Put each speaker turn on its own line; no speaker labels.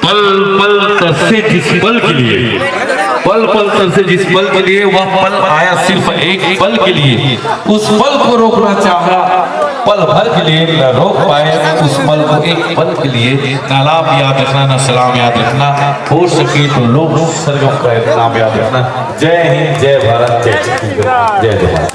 पल पल तरसे जिस पल के लिए, पल पल तरसे जिस पल के लिए, वह पल आया सिर्फ एक पल के लिए। उस पल को रोकना चाहा पल भर के लिए, न रोक पाए उस पल को एक पल के लिए। नाम याद रखना, न सलाम याद रखना, हो सके तो लोग सरगम का नाम याद रखना। जय हिंद, जय भारत, जय छत्तीसगढ़, जय जवान।